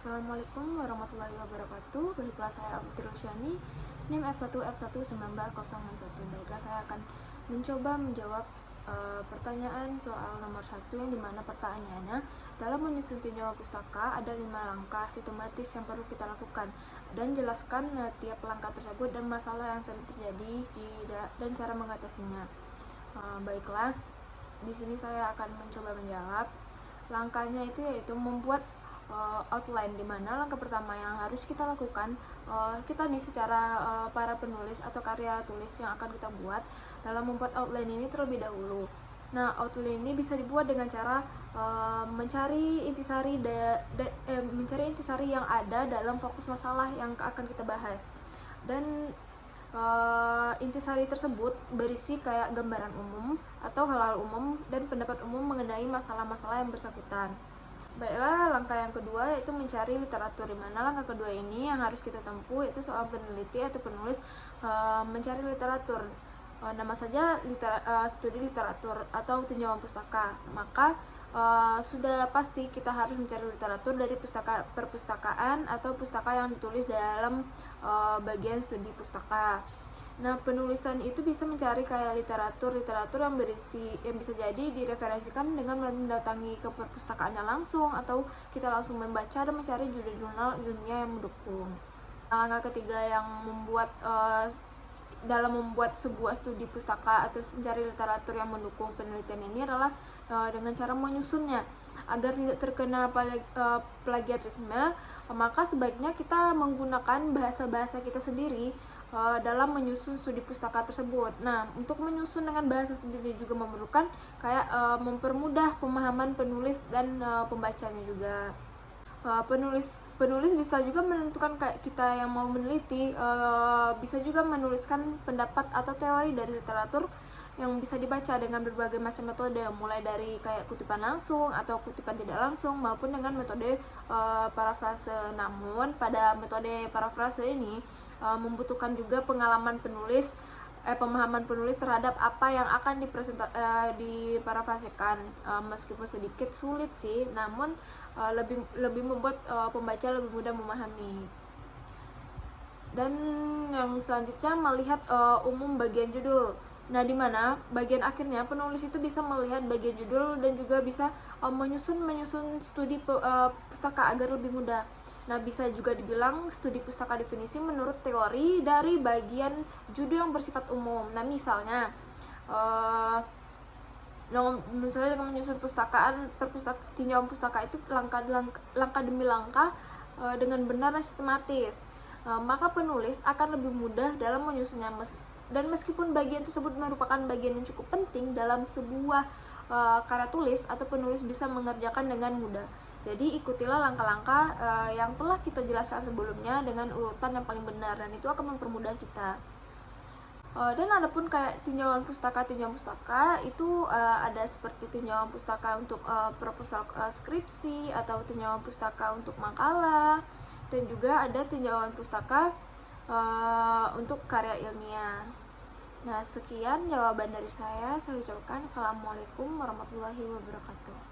Assalamualaikum warahmatullahi wabarakatuh. Baiklah, saya Afitri Rusyani, NIM F1F11901. Baiklah, saya akan mencoba menjawab pertanyaan soal nomor 1, yang dimana pertanyaannya, dalam menyusun tinjauan pustaka ada 5 langkah sistematis yang perlu kita lakukan, dan jelaskan tiap langkah tersebut dan masalah yang sering terjadi dan cara mengatasinya. Baiklah, di sini saya akan mencoba menjawab. Langkahnya itu yaitu membuat outline, di mana langkah pertama yang harus kita lakukan, kita nih secara para penulis atau karya tulis yang akan kita buat dalam membuat outline ini terlebih dahulu. Nah, outline ini bisa dibuat dengan cara mencari intisari yang ada dalam fokus masalah yang akan kita bahas, dan intisari tersebut berisi kayak gambaran umum atau hal-hal umum dan pendapat umum mengenai masalah-masalah yang bersangkutan. Baiklah, langkah yang kedua yaitu mencari literatur, di mana langkah kedua ini yang harus kita tempuh yaitu soal peneliti atau penulis mencari literatur. Nama saja studi literatur atau tinjauan pustaka, maka sudah pasti kita harus mencari literatur dari perpustakaan atau pustaka yang ditulis dalam bagian studi pustaka. Nah, penulisan itu bisa mencari kayak literatur yang bisa jadi direferensikan dengan mendatangi ke perpustakaannya langsung, atau kita langsung membaca dan mencari jurnal ilmiah yang mendukung. Langkah ketiga yang dalam membuat sebuah studi pustaka atau mencari literatur yang mendukung penelitian ini adalah dengan cara menyusunnya. Agar tidak terkena plagiarisme, maka sebaiknya kita menggunakan bahasa-bahasa kita sendiri dalam menyusun studi pustaka tersebut. Nah, untuk menyusun dengan bahasa sendiri juga memerlukan kayak mempermudah pemahaman penulis dan pembacanya juga. Penulis bisa juga menentukan kayak kita yang mau meneliti, bisa juga menuliskan pendapat atau teori dari literatur yang bisa dibaca dengan berbagai macam metode, mulai dari kayak kutipan langsung atau kutipan tidak langsung maupun dengan metode parafrase. Namun pada metode parafrase ini membutuhkan juga pemahaman penulis terhadap apa yang akan diparafrasekan, meskipun sedikit sulit sih, namun lebih membuat pembaca lebih mudah memahami. Dan yang selanjutnya melihat umum bagian judul. Nah, di mana bagian akhirnya penulis itu bisa melihat bagian judul dan juga bisa menyusun studi pustaka agar lebih mudah. Nah, bisa juga dibilang studi pustaka definisi menurut teori dari bagian judul yang bersifat umum. Nah, misalnya dengan menyusun tinjauan pustaka itu langkah demi langkah dengan benar dan sistematis, maka penulis akan lebih mudah dalam menyusunnya. Dan meskipun bagian tersebut merupakan bagian yang cukup penting dalam sebuah karya tulis, atau penulis bisa mengerjakan dengan mudah. Jadi ikutilah langkah-langkah yang telah kita jelaskan sebelumnya dengan urutan yang paling benar, dan itu akan mempermudah kita. Dan adapun kayak tinjauan pustaka itu ada seperti tinjauan pustaka untuk proposal skripsi, atau tinjauan pustaka untuk makalah, dan juga ada tinjauan pustaka untuk karya ilmiah. Nah, sekian jawaban dari saya. Saya ucapkan assalamualaikum warahmatullahi wabarakatuh.